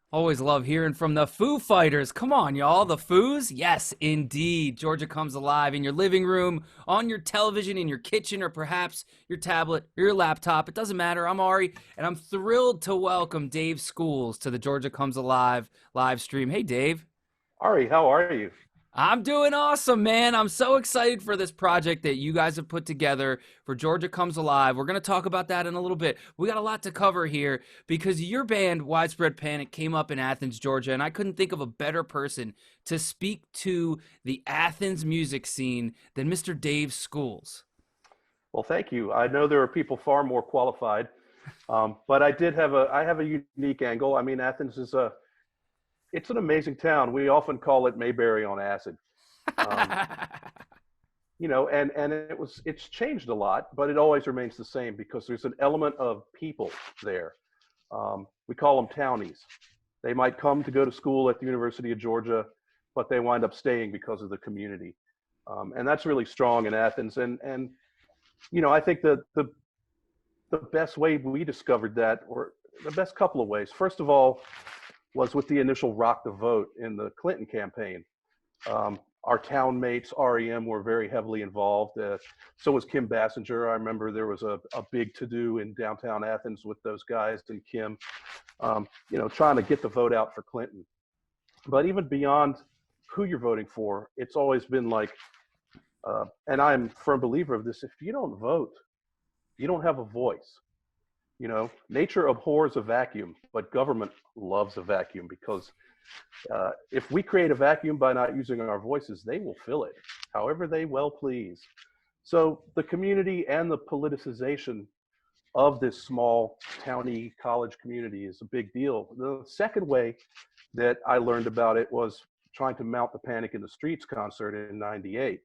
Always love hearing from the Foo Fighters. Come on, y'all. The Foos? Yes, indeed. Georgia comes alive in your living room, on your television, in your kitchen, or perhaps your tablet or your laptop. It doesn't matter. I'm Ari, and I'm thrilled to welcome Dave Schools to the Georgia Comes Alive live stream. Hey, Dave. Ari, how are you? I'm doing awesome, man. I'm so excited for this project that you guys have put together for Georgia Comes Alive. We're going to talk about that in a little bit. We got a lot to cover here because your band, Widespread Panic, came up in Athens, Georgia, and I couldn't think of a better person to speak to the Athens music scene than Mr. Dave Schools. Well, thank you. I know there are people far more qualified, but I have a unique angle. I mean, Athens is it's an amazing town. We often call it Mayberry on acid. Um, and it's changed a lot, but it always remains the same because there's an element of people there. We call them townies. They might come to go to school at the University of Georgia, but they wind up staying because of the community. And that's really strong in Athens. And I think that the best way we discovered that, or the best couple of ways, first of all, was with the initial Rock the Vote in the Clinton campaign. Our town mates, REM, were very heavily involved. So was Kim Bassinger. I remember there was a big to-do in downtown Athens with those guys and Kim, trying to get the vote out for Clinton. But even beyond who you're voting for, it's always been like, and I'm a firm believer of this, if you don't vote, you don't have a voice. Nature abhors a vacuum, but government loves a vacuum because if we create a vacuum by not using our voices, they will fill it however they well please. So the community and the politicization of this small towny college community is a big deal. The second way that I learned about it was trying to mount the Panic in the Streets concert in '98.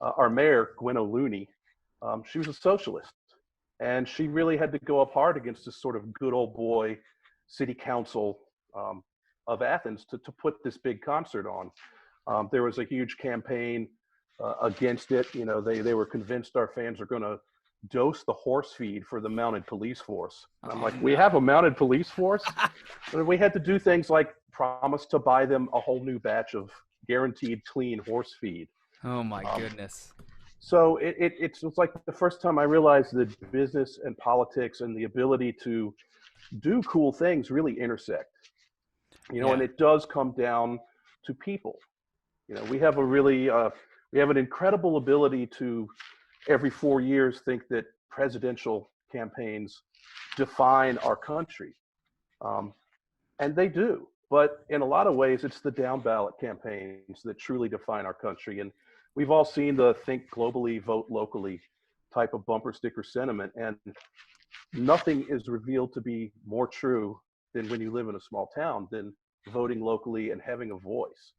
Our mayor, Gwen O'Looney, she was a socialist. And she really had to go up hard against this sort of good old boy city council of Athens to put this big concert on. There was a huge campaign against it. They were convinced our fans are going to dose the horse feed for the mounted police force. And I'm Oh, like, we no. have a mounted police force? And we had to do things like promise to buy them a whole new batch of guaranteed clean horse feed. Oh, my Um, goodness. so it's like the first time I realized that business and politics and the ability to do cool things really intersect. And Yeah. it does come down to people. We have we have an incredible ability to every 4 years think that presidential campaigns define our country, um, and they do. But in a lot of ways, it's the down ballot campaigns that truly define our country. And we've all seen the think globally, vote locally type of bumper sticker sentiment. And nothing is revealed to be more true than when you live in a small town than voting locally and having a voice.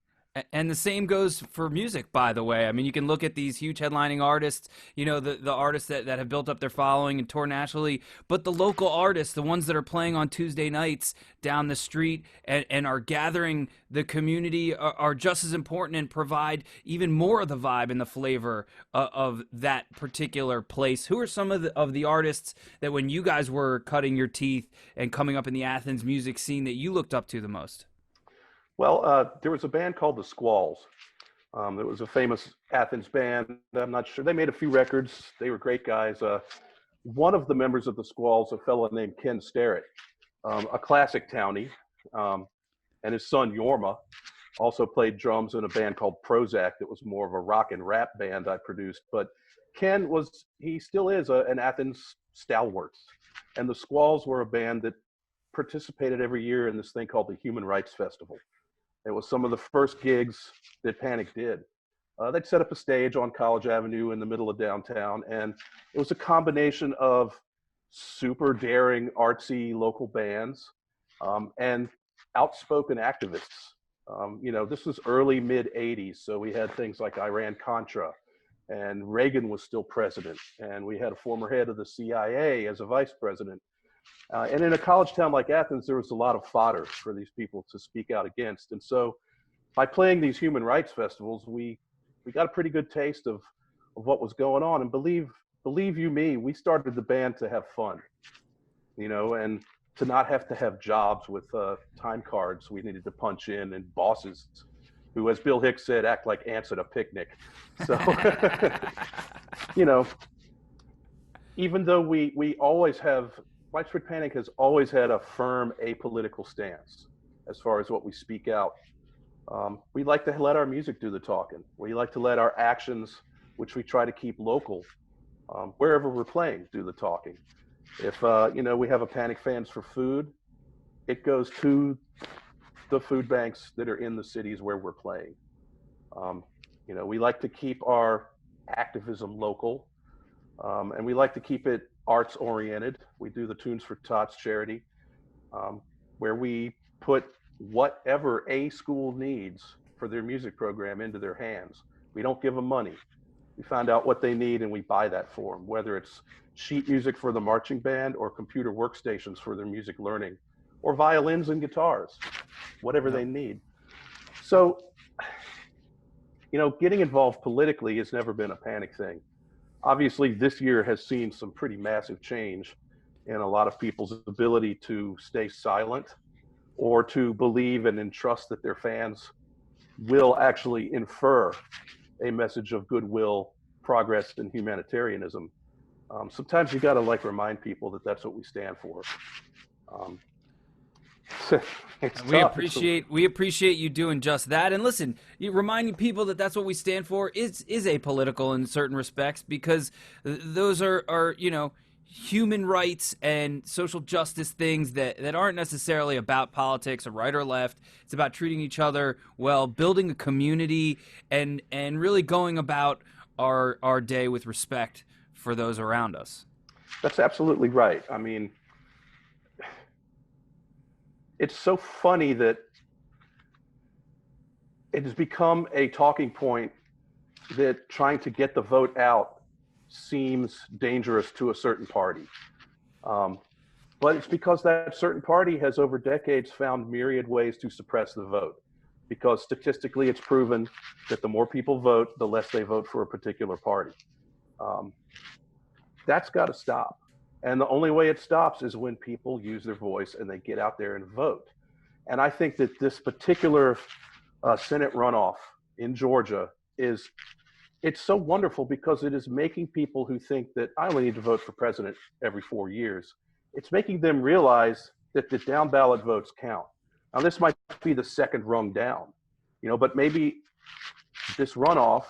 And the same goes for music, by the way. I mean, you can look at these huge headlining artists, the artists that have built up their following and tour nationally, but the local artists, the ones that are playing on Tuesday nights down the street and are gathering the community are just as important and provide even more of the vibe and the flavor of that particular place. Who are some of the artists that when you guys were cutting your teeth and coming up in the Athens music scene that you looked up to the most? Well, there was a band called the Squalls. It was a famous Athens band. I'm not sure. They made a few records. They were great guys. One of the members of the Squalls, a fellow named Ken Starrett, a classic townie, and his son Yorma also played drums in a band called Prozac that was more of a rock and rap band I produced. But he still is an Athens stalwart. And the Squalls were a band that participated every year in this thing called the Human Rights Festival. It was some of the first gigs that Panic did. They'd set up a stage on College Avenue in the middle of downtown, and it was a combination of super daring, artsy local bands and outspoken activists. This was early mid 80s, so we had things like Iran Contra, and Reagan was still president, and we had a former head of the CIA as a vice president. And in a college town like Athens, there was a lot of fodder for these people to speak out against. And so by playing these human rights festivals, we got a pretty good taste of what was going on. And believe you me, we started the band to have fun, and to not have to have jobs with time cards we needed to punch in and bosses who, as Bill Hicks said, act like ants at a picnic. So, you know, even though we always have, Widespread Panic has always had a firm apolitical stance as far as what we speak out. We like to let our music do the talking. We like to let our actions, which we try to keep local, wherever we're playing, do the talking. If we have a Panic Fans for Food, it goes to the food banks that are in the cities where we're playing. We like to keep our activism local, and we like to keep it arts oriented. We do the Tunes for Tots charity, where we put whatever a school needs for their music program into their hands. We don't give them money. We find out what they need and we buy that for them, whether it's sheet music for the marching band or computer workstations for their music learning, or violins and guitars, whatever they need. So, getting involved politically has never been a Panic thing. Obviously, this year has seen some pretty massive change in a lot of people's ability to stay silent or to believe and entrust that their fans will actually infer a message of goodwill, progress, and humanitarianism. Sometimes you got to remind people that that's what we stand for. We appreciate you doing just that. And listen, you reminding people that that's what we stand for is apolitical in certain respects, because those are human rights and social justice things that aren't necessarily about politics or right or left. It's about treating each other well, building a community, and really going about our day with respect for those around us. That's absolutely right. I mean, it's so funny that it has become a talking point that trying to get the vote out seems dangerous to a certain party. But it's because that certain party has over decades found myriad ways to suppress the vote, because statistically it's proven that the more people vote, the less they vote for a particular party. That's got to stop. And the only way it stops is when people use their voice and they get out there and vote. And I think that this particular Senate runoff in Georgia it's so wonderful, because it is making people who think that I only need to vote for president every 4 years, it's making them realize that the down ballot votes count. Now, this might be the second rung down, but maybe this runoff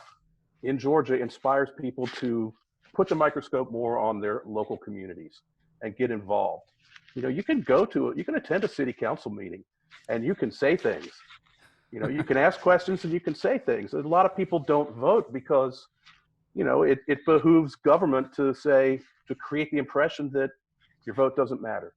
in Georgia inspires people to put the microscope more on their local communities and get involved. You can attend a city council meeting and you can say things. You can ask questions and you can say things. A lot of people don't vote because, it behooves government to create the impression that your vote doesn't matter.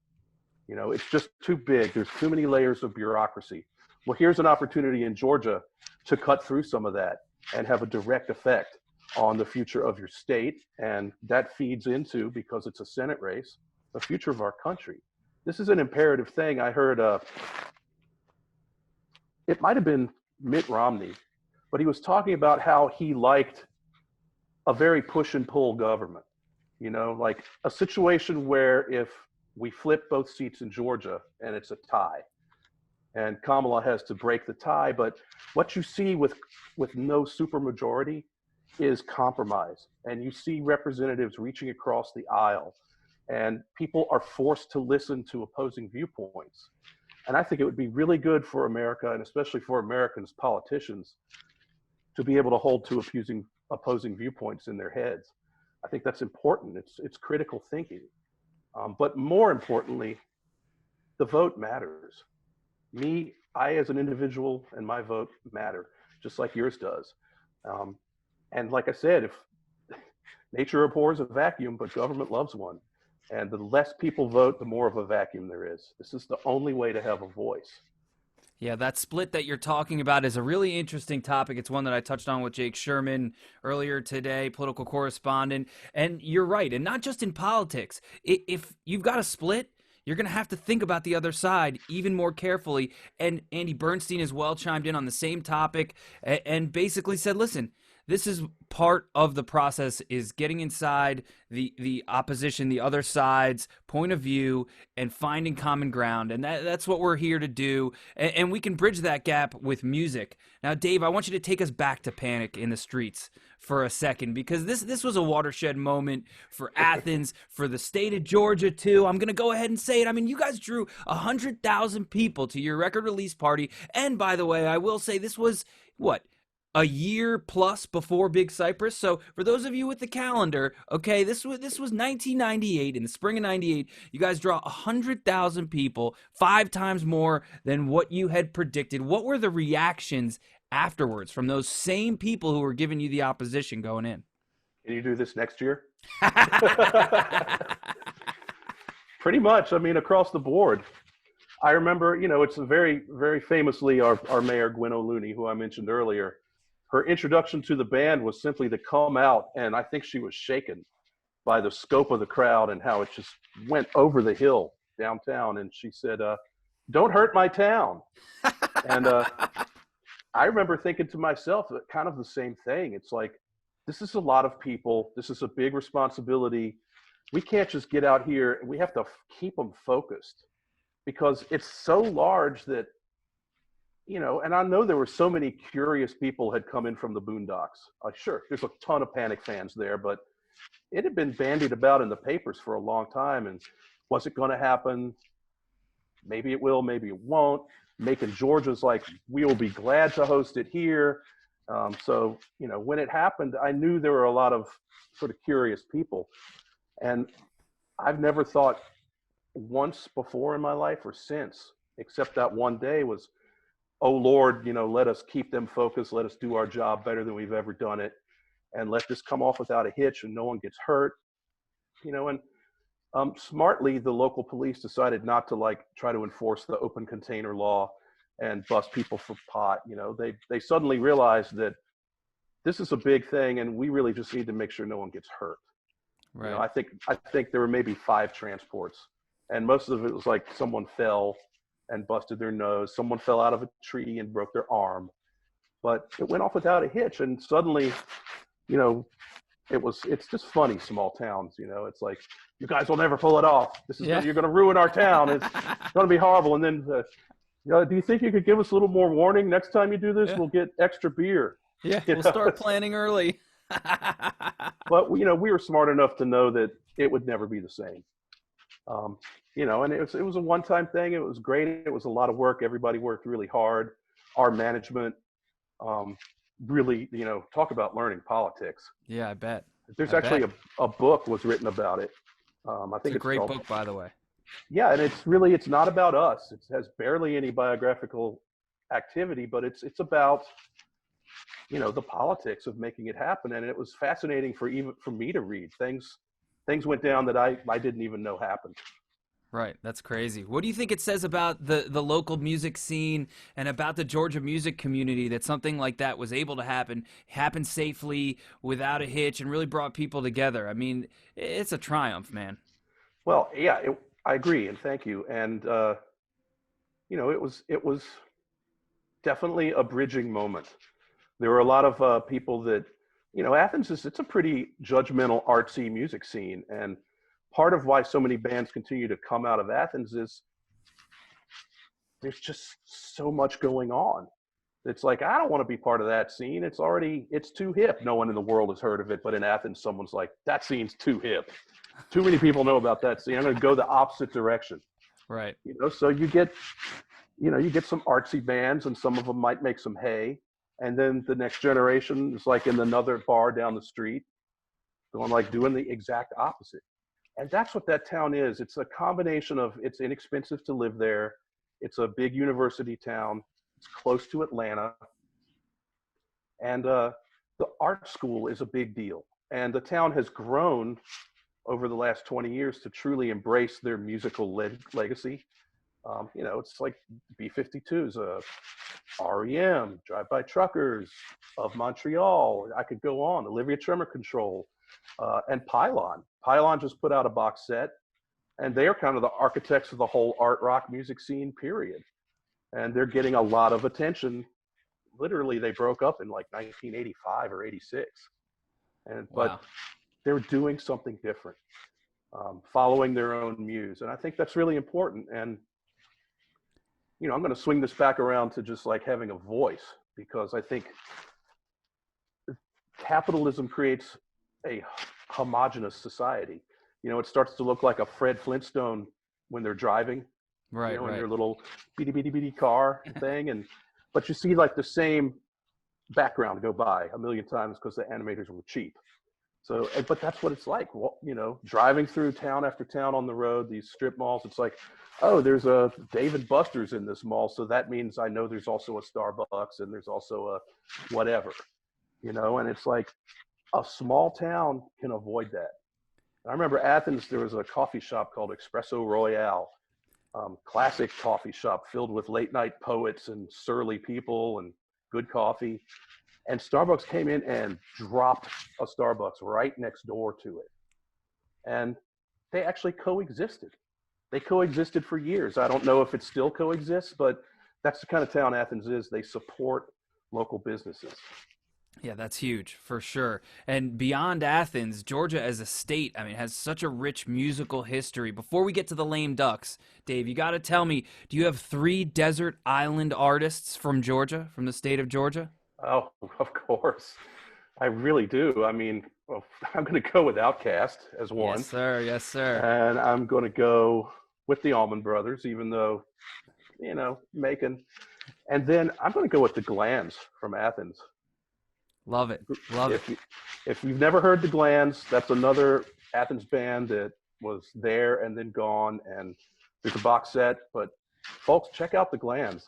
It's just too big. There's too many layers of bureaucracy. Well, here's an opportunity in Georgia to cut through some of that and have a direct effect on the future of your state. And that feeds into, because it's a Senate race, the future of our country. This is an imperative thing. I heard, it might have been Mitt Romney, but he was talking about how he liked a very push and pull government, like a situation where if we flip both seats in Georgia and it's a tie and Kamala has to break the tie, but what you see with no supermajority is compromise. And you see representatives reaching across the aisle and people are forced to listen to opposing viewpoints. And I think it would be really good for America, and especially for Americans, politicians, to be able to hold to opposing viewpoints in their heads. I think that's important. It's critical thinking. But more importantly, the vote matters. I as an individual and my vote matter, just like yours does. And like I said, if nature abhors a vacuum, but government loves one. And the less people vote, the more of a vacuum there is. This is the only way to have a voice. Yeah, that split that you're talking about is a really interesting topic. It's one that I touched on with Jake Sherman earlier today, political correspondent. And you're right, and not just in politics. If you've got a split, you're going to have to think about the other side even more carefully. And Andy Bernstein as well chimed in on the same topic and basically said, listen, this is part of the process, is getting inside the opposition, the other side's point of view, and finding common ground. And that's what we're here to do. And we can bridge that gap with music. Now, Dave, I want you to take us back to Panic in the Streets for a second, because this was a watershed moment for Athens, for the state of Georgia too. I'm gonna go ahead and say it. I mean, you guys drew 100,000 people to your record release party, and by the way, I will say this was what, a year plus before Big Cypress. So for those of you with the calendar, okay, this was 1998, in the spring of '98. You guys draw 100,000 people, 5 times more than what you had predicted. What were the reactions afterwards from those same people who were giving you the opposition going in? Can you do this next year? Pretty much. I mean, across the board. I remember, it's very, very famously our mayor, Gwen O'Looney, who I mentioned earlier. Her introduction to the band was simply to come out, and I think she was shaken by the scope of the crowd and how it just went over the hill downtown. And she said, "Don't hurt my town." And I remember thinking to myself kind of the same thing. It's like, this is a lot of people. This is a big responsibility. We can't just get out here, and we have to keep them focused, because it's so large that, and I know there were so many curious people had come in from the boondocks. Sure, there's a ton of Panic fans there, but it had been bandied about in the papers for a long time. And was it going to happen? Maybe it will, maybe it won't. Macon, Georgia's like, we will be glad to host it here. So, when it happened, I knew there were a lot of sort of curious people. And I've never thought once before in my life or since, except that one day, was, oh Lord, let us keep them focused. Let us do our job better than we've ever done it. And let this come off without a hitch and no one gets hurt. And smartly, the local police decided not to try to enforce the open container law and bust people for pot. They suddenly realized that this is a big thing and we really just need to make sure no one gets hurt. Right. I think there were maybe 5 transports, and most of it was like someone fell and busted their nose. Someone fell out of a tree and broke their arm, but it went off without a hitch. And suddenly, it's just funny, small towns, it's like, you guys will never pull it off. You're going to ruin our town. It's going to be horrible. And then, do you think you could give us a little more warning? Next time you do this, we'll get extra beer. Yeah, we'll start planning early. But, we were smart enough to know that it would never be the same. And it was a one-time thing. It was great. It was a lot of work. Everybody worked really hard. Our management, really, talk about learning politics. Yeah, I bet. There's actually a book was written about it. I think it's a great book, by the way. Yeah, and it's not about us. It has barely any biographical activity, but it's about, the politics of making it happen. And it was fascinating for me to read. Things went down that I didn't even know happened. Right, that's crazy. What do you think it says about the local music scene and about the Georgia music community that something like that was able to happen safely, without a hitch, and really brought people together? I mean, it's a triumph, man. Well, yeah, I agree, and thank you. And it was definitely a bridging moment. There were a lot of people that, Athens it's a pretty judgmental, artsy music scene, and part of why so many bands continue to come out of Athens is there's just so much going on. It's like, I don't want to be part of that scene. It's too hip. No one in the world has heard of it, but in Athens, someone's like, that scene's too hip. Too many people know about that scene. I'm going to go the opposite direction. Right. So you get some artsy bands, and some of them might make some hay. And then the next generation is like in another bar down the street, doing the exact opposite. And that's what that town is. It's a combination of, it's inexpensive to live there. It's a big university town. It's close to Atlanta. And the art school is a big deal. And the town has grown over the last 20 years to truly embrace their musical legacy. It's like B-52s, REM, Drive-By Truckers, of Montreal. I could go on. Olivia Tremor Control, and Pylon. Pylon just put out a box set, and they are kind of the architects of the whole art rock music scene, period. And they're getting a lot of attention literally they broke up in like 1985 or 86. But Wow. they're doing something different, following their own muse. And I think that's really important. And, I'm going to swing this back around to just like having a voice, because I think capitalism creates a homogenous society. It starts to look like a Fred Flintstone when they're driving, Right, in right. their little bitty car thing. But you see like the same background go by a million times because the animators were cheap. So, but that's what it's like. Well, driving through town after town on the road, these strip malls. It's like, oh, there's a Dave and Buster's in this mall, so that means I know there's also a Starbucks and there's also a whatever, And it's like a small town can avoid that. I remember Athens. There was a coffee shop called Espresso Royale, classic coffee shop filled with late night poets and surly people and good coffee. And Starbucks came in and dropped a Starbucks right next door to it. And they actually coexisted. They coexisted for years. I don't know if it still coexists, but that's the kind of town Athens is. They support local businesses. Yeah, that's huge for sure. And beyond Athens, Georgia as a state, I mean, has such a rich musical history. Before we get to the lame ducks, Dave, you got to tell me, do you have 3 desert island artists from Georgia, from the state of Georgia? Oh, of course. I really do. I mean, well, I'm going to go with Outkast as one. Yes, sir. Yes, sir. And I'm going to go with the Allman Brothers, even though, Macon. And then I'm going to go with the Glands from Athens. Love it. Love it. If you've never heard the Glands, that's another Athens band that was there and then gone. And there's a box set. But folks, check out the Glands.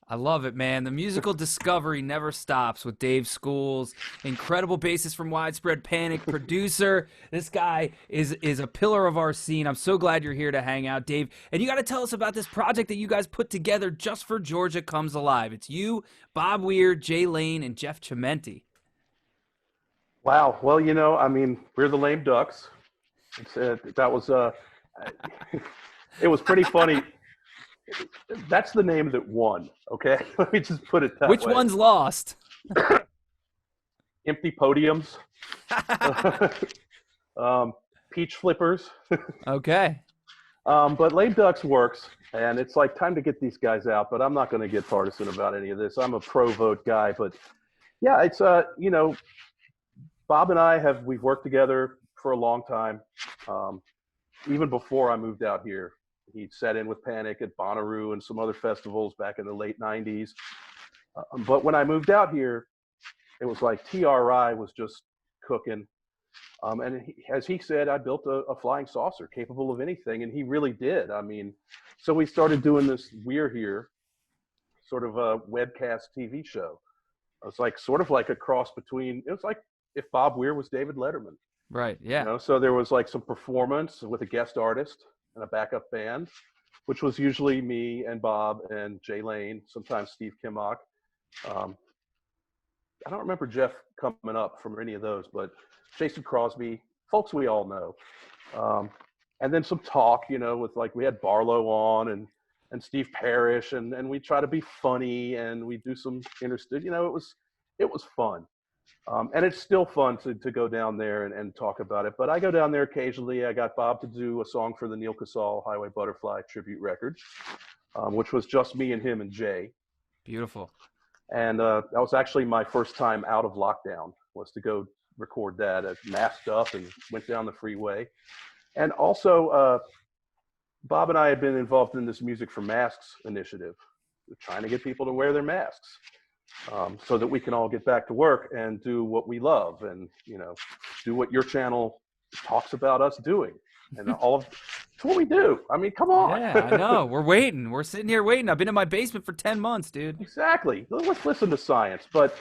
I love it, man. The musical discovery never stops with Dave Schools. Incredible bassist from Widespread Panic, producer. This guy is a pillar of our scene. I'm so glad you're here to hang out, Dave. And you got to tell us about this project that you guys put together just for Georgia Comes Alive. It's you, Bob Weir, Jay Lane, and Jeff Chimenti. Wow. Well, I mean, we're the Lame Ducks. That was it was pretty funny. That's the name that won. Okay, let me just put it that way. Which way. one's lost? Empty podiums. Peach flippers. Okay. But Lame Ducks works, and it's like time to get these guys out. But I'm not going to get partisan about any of this. I'm a pro vote guy, but yeah, it's Bob and we've worked together for a long time. Even before I moved out here. He sat in with Panic at Bonnaroo and some other festivals back in the late 90s. But when I moved out here, it was like TRI was just cooking. And as he said, I built a flying saucer capable of anything. And he really did. I mean, so we started doing this We're Here, sort of a webcast TV show. It was like sort of like a cross between, it was like if Bob Weir was David Letterman. Right, yeah. So there was like some performance with a guest artist and a backup band, which was usually me and Bob and Jay Lane, sometimes Steve Kimmock. I don't remember Jeff coming up from any of those, but Jason Crosby, folks we all know. And then some talk, with like we had Barlow on and Steve Parrish, and we try to be funny and we do some interested, it was fun. And it's still fun to go down there and talk about it. But I go down there occasionally. I got Bob to do a song for the Neil Casal Highway Butterfly tribute record, which was just me and him and Jay. Beautiful. And that was actually my first time out of lockdown, was to go record that. I masked up and went down the freeway. And also, Bob and I had been involved in this Music for Masks initiative, trying to get people to wear their masks. So that we can all get back to work and do what we love and, do what your channel talks about us doing. And it's what we do. I mean, come on. Yeah, I know. We're waiting. We're sitting here waiting. I've been in my basement for 10 months, dude. Exactly. Let's listen to science. But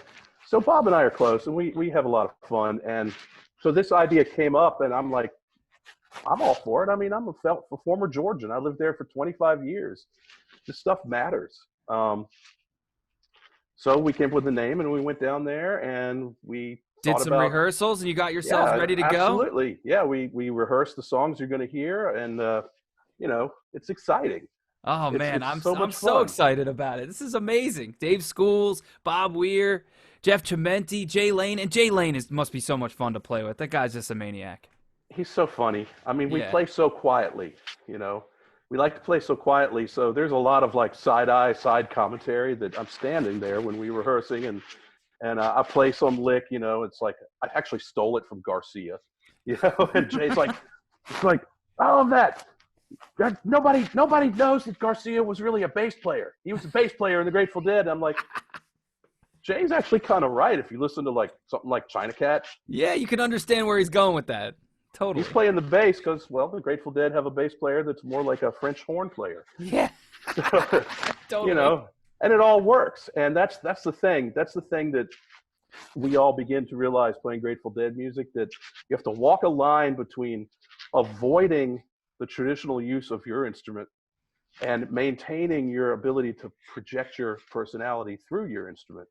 so Bob and I are close and we have a lot of fun. And so this idea came up and I'm like, I'm all for it. I mean, I'm a former Georgian. I lived there for 25 years. This stuff matters. So we came up with the name and we went down there and we did some rehearsals and you got yourselves ready to go? Absolutely. Yeah, we rehearsed the songs you're going to hear and, it's exciting. Oh man, It's I'm so I'm much so fun. excited about it. This is amazing. Dave Schools, Bob Weir, Jeff Chimenti, Jay Lane, and Jay Lane is must be so much fun to play with. That guy's just a maniac. He's so funny. I mean, we Yeah. play so quietly, you know. We like to play so quietly, so there's a lot of like side eye, side commentary that I'm standing there when we rehearsing, and I play some lick, you know. It's like I actually stole it from Garcia, you know. And Jay's like, it's like all of that. Nobody knows that Garcia was really a bass player. He was a bass player in the Grateful Dead. I'm like, Jay's actually kind of right if you listen to like something like China Cat. Yeah, you can understand where he's going with that. He's Totally. playing the bass because, well, the Grateful Dead have a bass player that's more like a French horn player. Yeah, So, you totally. know, and it all works. And that's the thing. That's the thing that we all begin to realize playing Grateful Dead music, that you have to walk a line between avoiding the traditional use of your instrument and maintaining your ability to project your personality through your instrument,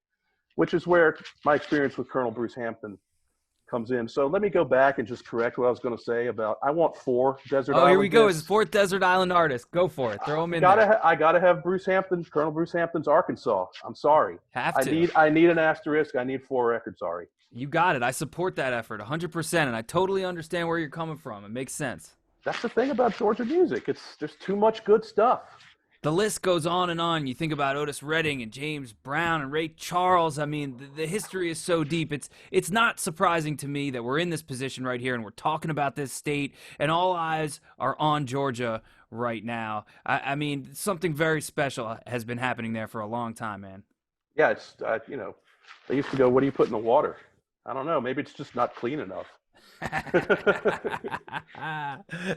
which is where my experience with Colonel Bruce Hampton comes in. So let me go back and just correct what I was going to say about I want 4 Desert Oh, here we Island go. His discs. fourth desert island artist. Go for it. Throw him in there. I gotta have Bruce Hampton, Colonel Bruce Hampton's Arkansas. I'm sorry. Have to. I need an asterisk. I need 4 records. Sorry. You got it. I support that effort 100%, and I totally understand where you're coming from. It makes sense. That's the thing about Georgia music. There's too much good stuff. The list goes on and on. You think about Otis Redding and James Brown and Ray Charles. I mean, the history is so deep. It's not surprising to me that we're in this position right here and we're talking about this state, and all eyes are on Georgia right now. I mean, something very special has been happening there for a long time, man. Yeah, it's you know, they used to go, "What do you put in the water?" I don't know. Maybe it's just not clean enough.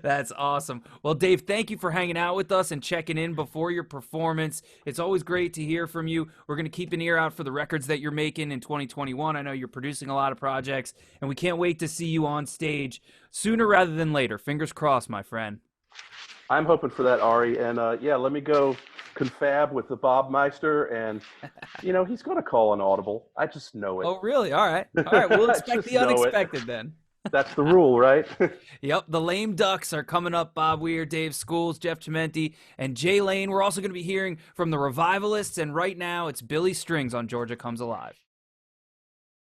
That's awesome. Well, Dave, thank you for hanging out with us and checking in before your performance. It's always great to hear from you. We're going to keep an ear out for the records that you're making in 2021. I know you're producing a lot of projects, and we can't wait to see you on stage sooner rather than later. Fingers crossed, my friend. I'm hoping for that, Ari. And yeah, let me go confab with the Bob Meister, and you know he's going to call an audible. I just know it. Oh, really? All right. All right. We'll I expect just the know it. unexpected then. That's the rule, right? Yep, the Lame Ducks are coming up. Bob Weir, Dave Schools, Jeff Chimenti, and Jay Lane. We're also going to be hearing from the Revivalists, and right now it's Billy Strings on Georgia Comes Alive.